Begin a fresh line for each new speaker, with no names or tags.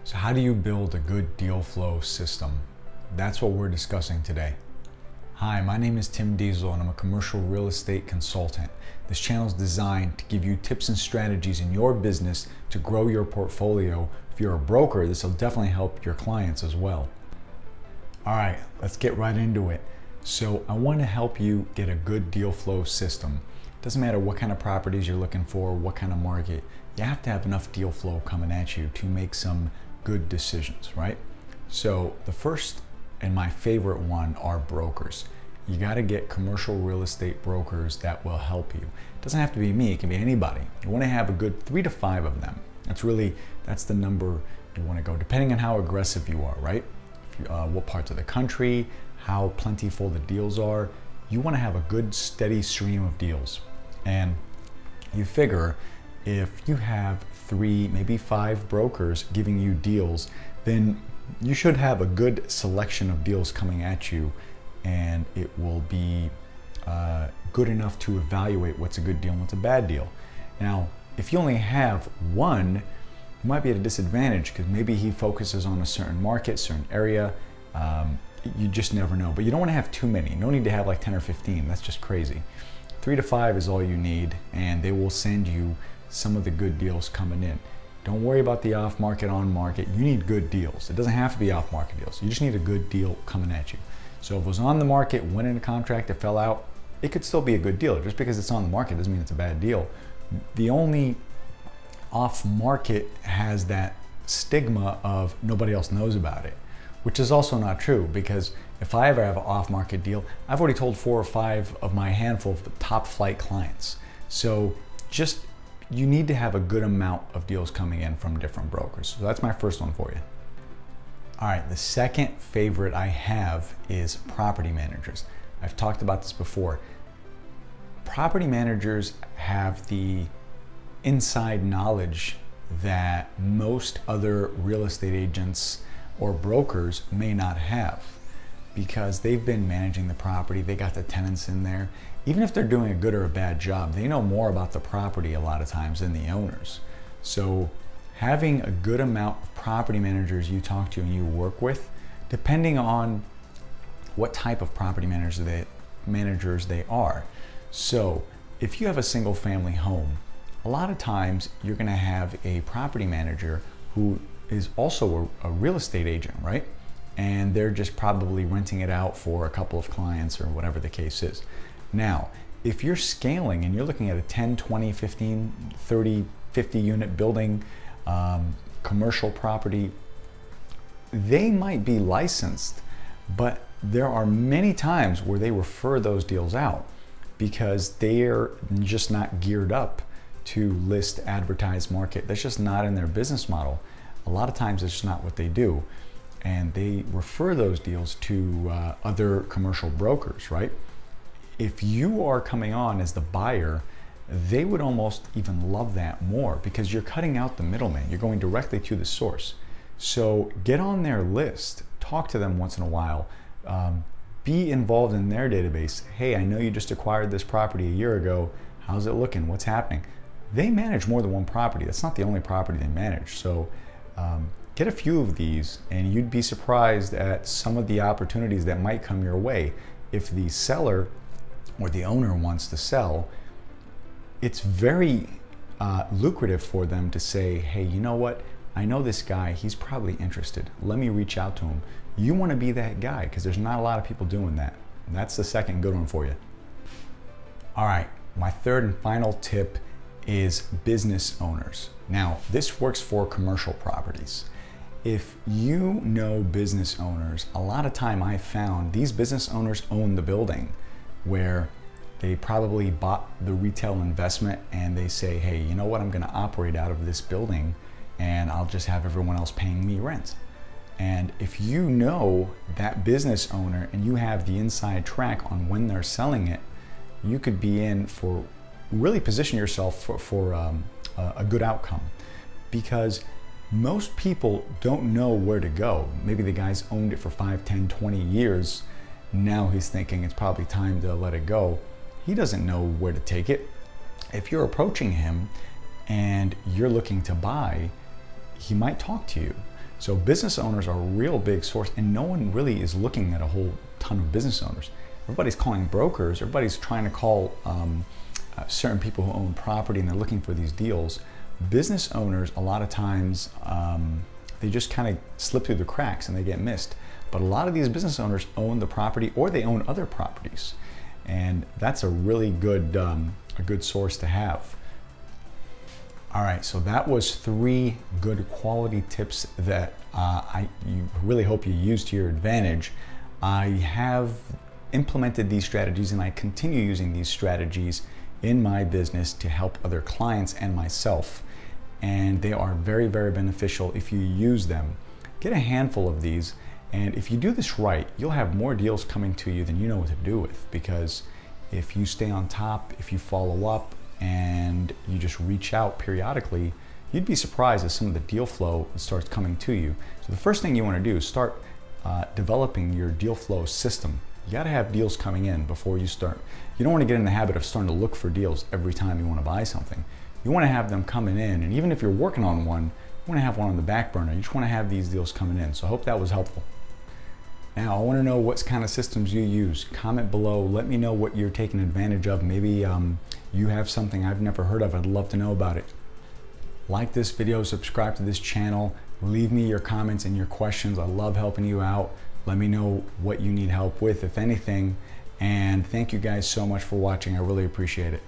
So how do you build a good deal flow system? That's what we're discussing today. Hi, my name is Tim Diesel and I'm a commercial real estate consultant. This channel is designed to give you tips and strategies in your business to grow your portfolio. If you're a broker, this will definitely help your clients as well. All right, let's get right into it. So I want to help you get a good deal flow system. It doesn't matter what kind of properties you're looking for, what kind of market, you have to have enough deal flow coming at you to make some good decisions, right? So the first and my favorite one are brokers. You got to get commercial real estate brokers that will help you. It doesn't have to be me, it can be anybody. You want to have a good 3 to 5 of them. That's the number you want to go, depending on how aggressive you are, right? What parts of the country, how plentiful the deals are. You want to have a good steady stream of deals. And you figure if you have 3, maybe 5 brokers giving you deals, then you should have a good selection of deals coming at you, and it will be good enough to evaluate what's a good deal and what's a bad deal. Now, if you only have one, you might be at a disadvantage because maybe he focuses on a certain market, certain area. You just never know. But you don't want to have too many. No need to have like 10 or 15. That's just crazy. 3 to 5 is all you need, and they will send you some of the good deals coming in. Don't worry about the off market, on market. You need good deals. It doesn't have to be off market deals. You just need a good deal coming at you. So if it was on the market, went in a contract, it fell out, it could still be a good deal. Just because it's on the market doesn't mean it's a bad deal. The only off market has that stigma of nobody else knows about it, which is also not true, because if I ever have an off market deal, I've already told 4 or 5 of my handful of the top flight clients. So you need to have a good amount of deals coming in from different brokers. So that's my first one for you. All right, the second favorite I have is property managers. I've talked about this before. Property managers have the inside knowledge that most other real estate agents or brokers may not have, because they've been managing the property, they got the tenants in there. Even if they're doing a good or a bad job, they know more about the property a lot of times than the owners. So having a good amount of property managers you talk to and you work with, depending on what type of property managers they are. So if you have a single family home, a lot of times you're gonna have a property manager who is also a real estate agent, right? And they're just probably renting it out for a couple of clients or whatever the case is. Now, if you're scaling and you're looking at a 10, 20, 15, 30, 50 unit building, commercial property, they might be licensed, but there are many times where they refer those deals out because they're just not geared up to list, advertise, market. That's just not in their business model. A lot of times it's just not what they do. And they refer those deals to other commercial brokers, right? If you are coming on as the buyer, they would almost even love that more because you're cutting out the middleman. You're going directly to the source. So get on their list, talk to them once in a while, be involved in their database. Hey, I know you just acquired this property a year ago. How's it looking? What's happening? They manage more than one property. That's not the only property they manage. So get a few of these and you'd be surprised at some of the opportunities that might come your way. If the seller or the owner wants to sell, it's very lucrative for them to say, hey, you know what? I know this guy, he's probably interested. Let me reach out to him. You want to be that guy because there's not a lot of people doing that. And that's the second good one for you. All right, my third and final tip is business owners. Now, this works for commercial properties. If you know business owners, a lot of time I've found these business owners own the building where they probably bought the retail investment and they say, hey, you know what, I'm gonna operate out of this building and I'll just have everyone else paying me rent. And if you know that business owner and you have the inside track on when they're selling it, you could be in for, really position yourself for a good outcome, because most people don't know where to go. Maybe the guy's owned it for 5, 10, 20 years. Now he's thinking it's probably time to let it go. He doesn't know where to take it. If you're approaching him and you're looking to buy, he might talk to you. So business owners are a real big source, and no one really is looking at a whole ton of business owners. Everybody's calling brokers, everybody's trying to call certain people who own property, and they're looking for these deals. Business owners, a lot of times, they just kind of slip through the cracks and they get missed. But a lot of these business owners own the property, or they own other properties. And that's a really good, a good source to have. All right, so that was 3 good quality tips that I really hope you use to your advantage. I have implemented these strategies, and I continue using these strategies in my business to help other clients and myself. And they are very, very beneficial if you use them. Get a handful of these, and if you do this right, you'll have more deals coming to you than you know what to do with, because if you stay on top, if you follow up, and you just reach out periodically, you'd be surprised at some of the deal flow that starts coming to you. So the first thing you want to do is start developing your deal flow system. You got to have deals coming in before you start. You don't want to get in the habit of starting to look for deals every time you want to buy something. You want to have them coming in, and even if you're working on one, you want to have one on the back burner. You just want to have these deals coming in. So I hope that was helpful. Now, I want to know what kind of systems you use. Comment below. Let me know what you're taking advantage of. Maybe you have something I've never heard of. I'd love to know about it. Like this video, subscribe to this channel. Leave me your comments and your questions. I love helping you out. Let me know what you need help with, if anything. And thank you guys so much for watching. I really appreciate it.